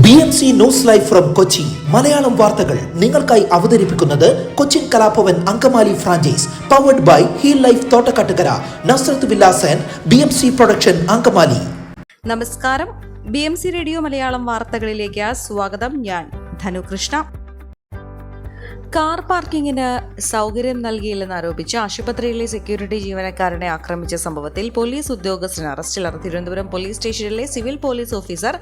BMC news live from Kochi Malayalam വാർത്തകൾ നിങ്ങൾക്കായി അവതരിപ്പിക്കുന്നത് Cochin Kalabhavan Angamaly franchise powered by Heal Life Thottakkattukara Nazareth villas and BMC production Angamaly. നമസ്കാരം, BMC radio Malayalam വാർത്തകളിലേക്ക് സ്വാഗതം. ഞാൻ ധനുകൃഷ്ണ. കാർ പാർക്കിങ്ങിന് സൗകര്യം നൽകിയില്ലെന്ന് ആരോപിച്ച് ആശുപത്രിയിലെ സെക്യൂരിറ്റി ജീവനക്കാരനെ ആക്രമിച്ച സംഭവത്തിൽ പോലീസ് ഉദ്യോഗസ്ഥന് അറസ്റ്റിലാണ്. തിരുവനന്തപുരം പോലീസ് സ്റ്റേഷനിലെ civil police officer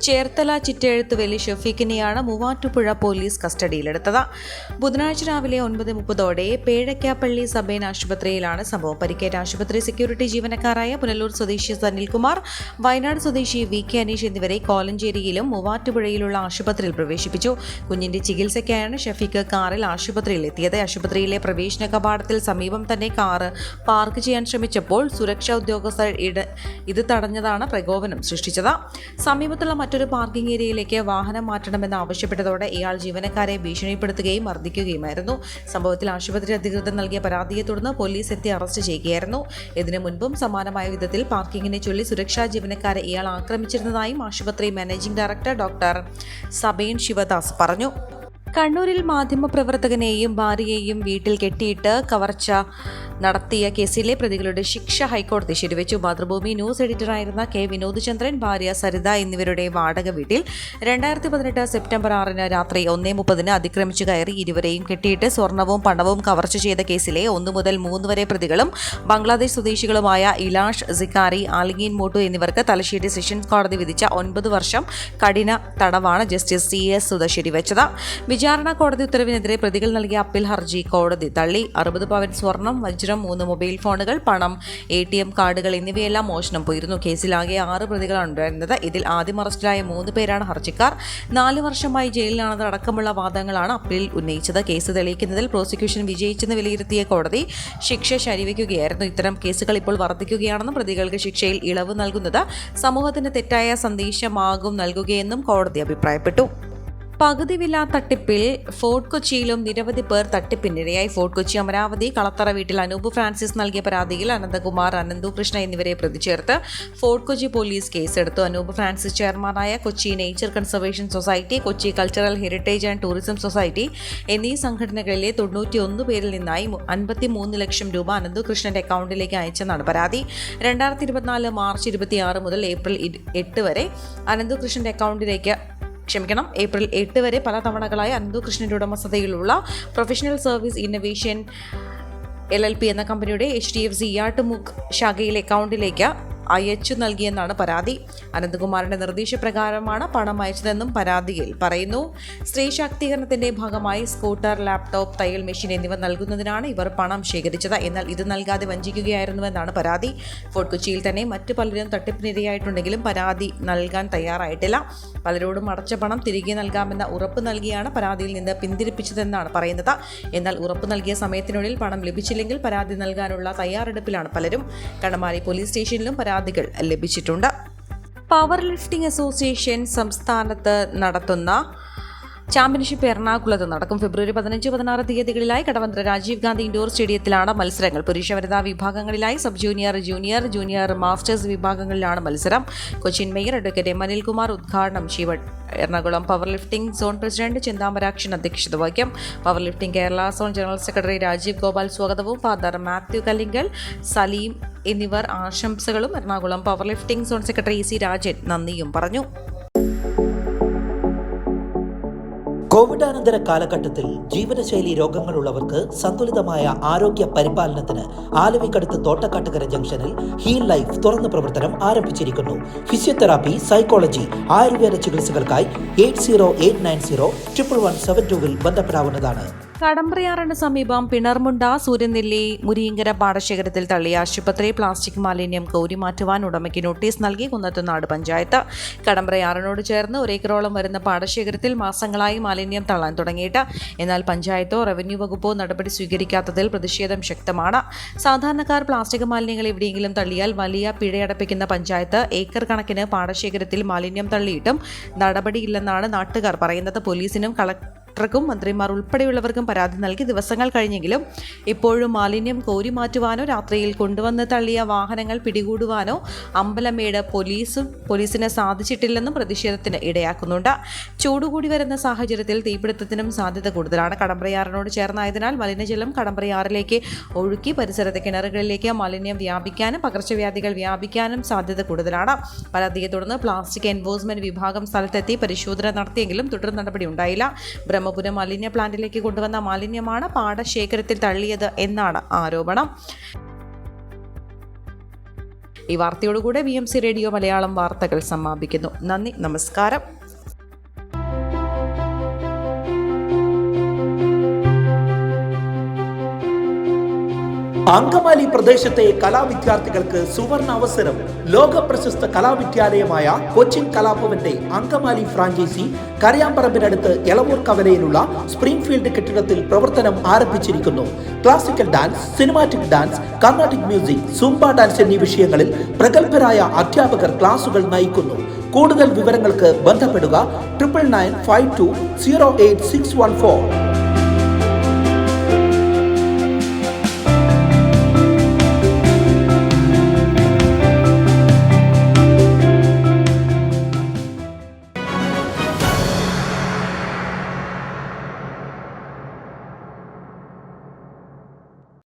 Cherthala Chittezhuthuveli ഷഫീഖിനെയാണ് മൂവാറ്റുപുഴ പോലീസ് കസ്റ്റഡിയിലെടുത്തത്. ബുധനാഴ്ച രാവിലെ 9:30 പേഴക്കാപ്പള്ളി സബേൻ ആശുപത്രിയിലാണ് സംഭവം. പരിക്കേറ്റ ആശുപത്രി സെക്യൂരിറ്റി ജീവനക്കാരായ പുനലൂർ സ്വദേശി സനിൽകുമാർ, വയനാട് സ്വദേശി VK അനീഷ് എന്നിവരെ കോലഞ്ചേരിയിലും മൂവാറ്റുപുഴയിലുള്ള ആശുപത്രിയിൽ പ്രവേശിപ്പിച്ചു. കുഞ്ഞിന്റെ ചികിത്സയ്ക്കായാണ് ഷഫീഖ് കാറിൽ ആശുപത്രിയിൽ എത്തിയത്. ആശുപത്രിയിലെ പ്രവേശന കവാടത്തിൽ സമീപം തന്നെ കാറ് പാർക്ക് ചെയ്യാൻ ശ്രമിച്ചപ്പോൾ സുരക്ഷാ ഉദ്യോഗസ്ഥർ ഇത് തടഞ്ഞതാണ് പ്രകോപനം സൃഷ്ടിച്ചത്. സമീപത്തുള്ള മറ്റൊരു പാർക്കിംഗ് ഏരിയയിലേക്ക് വാഹനം മാറ്റണമെന്ന് ആവശ്യപ്പെട്ടതോടെ ഇയാൾ ജീവനക്കാരെ ഭീഷണിപ്പെടുത്തുകയും മർദ്ദിക്കുകയുമായിരുന്നു. സംഭവത്തിൽ ആശുപത്രി അധികൃതർ നൽകിയ പരാതിയെ തുടർന്ന് പോലീസ് എത്തി അറസ്റ്റ് ചെയ്യുകയായിരുന്നു. ഇതിനു മുൻപും സമാനമായ വിധത്തിൽ പാർക്കിങ്ങിനെ ചൊല്ലി സുരക്ഷാ ജീവനക്കാരെ ഇയാൾ ആക്രമിച്ചിരുന്നതായും ആശുപത്രി മാനേജിംഗ് ഡയറക്ടർ ഡോക്ടർ സബേൻ ശിവദാസ് പറഞ്ഞു. കണ്ണൂരിൽ മാധ്യമപ്രവർത്തകനെയും ഭാര്യയെയും വീട്ടിൽ കെട്ടിയിട്ട് കവർച്ച നടത്തിയ കേസിലെ പ്രതികളുടെ ശിക്ഷ ഹൈക്കോടതി ശരിവെച്ചു. മാതൃഭൂമി ന്യൂസ് എഡിറ്ററായിരുന്ന K വിനോദചന്ദ്രൻ, ഭാര്യ സരിത എന്നിവരുടെ വാടക വീട്ടിൽ 2018 സെപ്റ്റംബർ 6 രാത്രി 1:30 അതിക്രമിച്ചു കയറി ഇരുവരെയും കെട്ടിയിട്ട് സ്വർണവും പണവും കവർച്ച ചെയ്ത കേസിലെ 1 മുതൽ 3 വരെ പ്രതികളും ബംഗ്ലാദേശ് സ്വദേശികളുമായ ഇലാഷ് സിക്കാരി, ആലിംഗീൻ മോട്ടു എന്നിവർക്ക് തലശ്ശേരി സെഷൻസ് കോടതി വിധിച്ച 9 വർഷം കഠിന തടവാണ് ജസ്റ്റിസ് CS സുധ ശരിവെച്ചത്. വിചാരണ കോടതി ഉത്തരവിനെതിരെ പ്രതികൾ നൽകിയ അപ്പീൽ ഹർജി കോടതി തള്ളി. 60 പവൻ സ്വർണം, വജ്രം, 3 മൊബൈൽ ഫോണുകൾ, പണം, ATM കാർഡുകൾ എന്നിവയെല്ലാം മോഷണം പോയിരുന്നു. കേസിലാകെ 6 പ്രതികളാണ് ഉണ്ടായിരുന്നത്. ഇതിൽ ആദ്യം അറസ്റ്റിലായ 3 പേരാണ് ഹർജിക്കാർ. 4 വർഷമായി ജയിലിലാണെന്ന് അടക്കമുള്ള വാദങ്ങളാണ് അപ്പീൽ ഉന്നയിച്ചത്. കേസ് തെളിയിക്കുന്നതിൽ പ്രോസിക്യൂഷൻ വിജയിച്ചെന്ന് വിലയിരുത്തിയ കോടതി ശിക്ഷ ശരിവെക്കുകയായിരുന്നു. ഇത്തരം കേസുകൾ ഇപ്പോൾ വർദ്ധിക്കുകയാണെന്നും പ്രതികൾക്ക് ശിക്ഷയിൽ ഇളവ് നൽകുന്നത് സമൂഹത്തിന് തെറ്റായ സന്ദേശമാകും നൽകുകയെന്നും കോടതി അഭിപ്രായപ്പെട്ടു. പകുതി വില തട്ടിപ്പിൽ ഫോർട്ട് കൊച്ചിയിലും നിരവധി പേർ തട്ടിപ്പിനിരയായി. ഫോർട്ട് കൊച്ചി അമരാവതി കളത്തറ വീട്ടിൽ അനൂപ് ഫ്രാൻസിസ് നൽകിയ പരാതിയിൽ അനന്തകുമാർ, അനന്തു കൃഷ്ണ എന്നിവരെ പ്രതി ചേർത്ത് ഫോർട്ട് കൊച്ചി പോലീസ് കേസെടുത്തു. അനൂപ് ഫ്രാൻസിസ് ചെയർമാനായ Kochi nature conservation society, Kochi cultural heritage and tourism society എന്നീ സംഘടനകളിലെ 91 പേരിൽ നിന്നായി 53 ലക്ഷം രൂപ അനന്തു കൃഷ്ണന്റെ അക്കൗണ്ടിലേക്ക് അയച്ചെന്നാണ് പരാതി. 2024 മാർച്ച് 26 മുതൽ ഏപ്രിൽ 8 വരെ അനന്തു കൃഷ്ണന്റെ അക്കൗണ്ടിലേക്ക് ഏപ്രിൽ 8 വരെ പല തവണകളായി അനന്തു കൃഷ്ണന്റെ ഉടമസ്ഥതയിലുള്ള പ്രൊഫഷണൽ സർവീസ് ഇന്നൊവേഷൻ LLP എന്ന കമ്പനിയുടെ HDFC ഇയാട്ടുമുക്ക് ശാഖയിലെ അക്കൗണ്ടിലേക്ക് അയച്ചു നൽകിയെന്നാണ് പരാതി. അനന്തകുമാറിന്റെ നിർദ്ദേശപ്രകാരമാണ് പണം അയച്ചതെന്നും പരാതിയിൽ പറയുന്നു. സ്ത്രീ ശാക്തീകരണത്തിന്റെ ഭാഗമായി സ്കൂട്ടർ, ലാപ്ടോപ്പ്, തയ്യൽ മെഷീൻ എന്നിവ നൽകുന്നതിനാണ് ഇവർ പണം ശേഖരിച്ചത്. എന്നാൽ ഇത് നൽകാതെ വഞ്ചിക്കുകയായിരുന്നുവെന്നാണ് പരാതി. ഫോർട്ട് കൊച്ചിയിൽ തന്നെ മറ്റു പലരും തട്ടിപ്പിനിരയായിട്ടുണ്ടെങ്കിലും പരാതി നൽകാൻ തയ്യാറായിട്ടില്ല. പലരോടും അടച്ച പണം തിരികെ നൽകാമെന്ന ഉറപ്പ് നൽകിയാണ് പരാതിയിൽ നിന്ന് പിന്തിരിപ്പിച്ചതെന്നാണ് പറയുന്നത്. എന്നാൽ ഉറപ്പ് നൽകിയ സമയത്തിനുള്ളിൽ പണം ലഭിച്ചില്ലെങ്കിൽ പരാതി നൽകാനുള്ള തയ്യാറെടുപ്പിലാണ് പലരും. കണ്ണമാലി പോലീസ് സ്റ്റേഷനിലും പരാതികൾ ലഭിച്ചിട്ടുണ്ട്. പവർ ലിഫ്റ്റിംഗ് അസോസിയേഷൻ സംസ്ഥാനത്ത് നടത്തുന്ന ചാമ്പ്യൻഷിപ്പ് എറണാകുളത്ത് നടക്കും. ഫെബ്രുവരി 15-16 തീയതികളിലായി കടവന്ത്ര രാജീവ് ഗാന്ധി ഇൻഡോർ സ്റ്റേഡിയത്തിലാണ് മത്സരങ്ങൾ. പുരുഷ വനിതാ വിഭാഗങ്ങളിലായി സബ് ജൂനിയർ, ജൂനിയർ, മാസ്റ്റേഴ്സ് വിഭാഗങ്ങളിലാണ് മത്സരം. Cochin mayor advocate M. Anilkumar ഉദ്ഘാടനം ചെയ്യും. Ernakulam power lifting zone president ചിന്താമരാക്ഷൻ അധ്യക്ഷത വഹിക്കും. Power lifting Kerala zone general secretary Rajeev Gopal സ്വാഗതവും ഫാദർ മാത്യു കല്ലിങ്കൽ, സലീം എന്നിവർ ആശംസകളും, Ernakulam power lifting zone secretary EC Rajan നന്ദിയും പറഞ്ഞു. കോവിഡാനന്തര കാലഘട്ടത്തിൽ ജീവിതശൈലി രോഗങ്ങളുള്ളവർക്ക് സന്തുലിതമായ ആരോഗ്യ പരിപാലനത്തിന് ആലവിക്കടുത്ത് തോട്ടക്കാട്ടുകര ജംഗ്ഷനിൽ ഹീൽ ലൈഫ് തുറന്ന പ്രവർത്തനം ആരംഭിച്ചിരിക്കുന്നു. ഫിസിയോതെറാപ്പി, സൈക്കോളജി, ആയുർവേദ ചികിത്സകൾക്കായി 8089011772 ബന്ധപ്പെടാവുന്നതാണ്. കടമ്പ്രയാറിന് സമീപം പിണർമുണ്ട സൂര്യനെല്ലി മുരിയങ്കര പാടശേഖരത്തിൽ തള്ളിയ ആശുപത്രി പ്ലാസ്റ്റിക് മാലിന്യം കോരിമാറ്റുവാൻ ഉടമയ്ക്ക് നോട്ടീസ് നൽകി കുന്നത്തുനാട് പഞ്ചായത്ത്. കടമ്പ്രയാറിനോട് ചേർന്ന് 1 ഏക്കറോളം വരുന്ന പാടശേഖരത്തിൽ മാസങ്ങളായി മാലിന്യം തള്ളാൻ തുടങ്ങിയിട്ട്. എന്നാൽ പഞ്ചായത്തോ റവന്യൂ വകുപ്പോ നടപടി സ്വീകരിക്കാത്തതിൽ പ്രതിഷേധം ശക്തമാണ്. സാധാരണക്കാർ പ്ലാസ്റ്റിക് മാലിന്യങ്ങൾ എവിടെയെങ്കിലും തള്ളിയാൽ വലിയ പിഴയടപ്പിക്കുന്ന പഞ്ചായത്ത് ഏക്കർ കണക്കിന് പാടശേഖരത്തിൽ മാലിന്യം തള്ളിയിട്ടും നടപടിയില്ലെന്നാണ് നാട്ടുകാർ പറയുന്നത്. പോലീസിനും കളക്ടർക്കും മന്ത്രിമാർ ഉൾപ്പെടെയുള്ളവർക്കും പരാതി നൽകി ദിവസങ്ങൾ കഴിഞ്ഞെങ്കിലും ഇപ്പോഴും മാലിന്യം കോരി മാറ്റുവാനോ രാത്രിയിൽ കൊണ്ടുവന്ന് തള്ളിയ വാഹനങ്ങൾ പിടികൂടുവാനോ അമ്പലമേട് പോലീസിന് സാധിച്ചിട്ടില്ലെന്നും പ്രതിഷേധത്തിന് ഇടയാക്കുന്നുണ്ട്. ചൂടുകൂടി വരുന്ന സാഹചര്യത്തിൽ തീപിടുത്തത്തിനും സാധ്യത കൂടുതലാണ്. കടമ്പ്രയാറിനോട് ചേർന്നായതിനാൽ മലിനജലം കടമ്പ്രയാറിലേക്ക് ഒഴുക്കി പരിസരത്തെ കിണറുകളിലേക്ക് മാലിന്യം വ്യാപിക്കാനും പകർച്ചവ്യാധികൾ വ്യാപിക്കാനും സാധ്യത കൂടുതലാണ്. പരാതിയെ തുടർന്ന് പ്ലാസ്റ്റിക് എൻഫോഴ്സ്മെന്റ് വിഭാഗം സ്ഥലത്തെത്തി പരിശോധന നടത്തിയെങ്കിലും തുടർ നടപടി ഉണ്ടായില്ല. ബ്രഹ്മപുരം മാലിന്യ പ്ലാന്റിലേക്ക് കൊണ്ടുവന്ന മാലിന്യമാണ് പാടശേഖരത്തിൽ തള്ളിയത് എന്നാണ് ആരോപണം. ഈ വാർത്തയോടുകൂടെ BMC റേഡിയോ മലയാളം വാർത്തകൾ സമാപിക്കുന്നു. നന്ദി, നമസ്കാരം. അങ്കമാലി പ്രദേശത്തെ കലാവിദ്യാർത്ഥികൾക്ക് സുവർണ അവസരം. ലോക പ്രശസ്ത കലാവിദ്യാലയമായ കൊച്ചിൻ കലാഭവന്റെ അങ്കമാലി ഫ്രാഞ്ചൈസി കരയാമ്പറമ്പിനടുത്ത് എളവൂർ കവലയിലുള്ള സ്പ്രിംഗ്ഫീൽഡ് കെട്ടിടത്തിൽ പ്രവർത്തനം ആരംഭിച്ചിരിക്കുന്നു. Classical dance, cinematic dance, Carnatic music, Zumba dance എന്നീ വിഷയങ്ങളിൽ പ്രഗത്ഭരായ അധ്യാപകർ ക്ലാസുകൾ നയിക്കുന്നു. കൂടുതൽ വിവരങ്ങൾക്ക് ബന്ധപ്പെടുക 9995208614.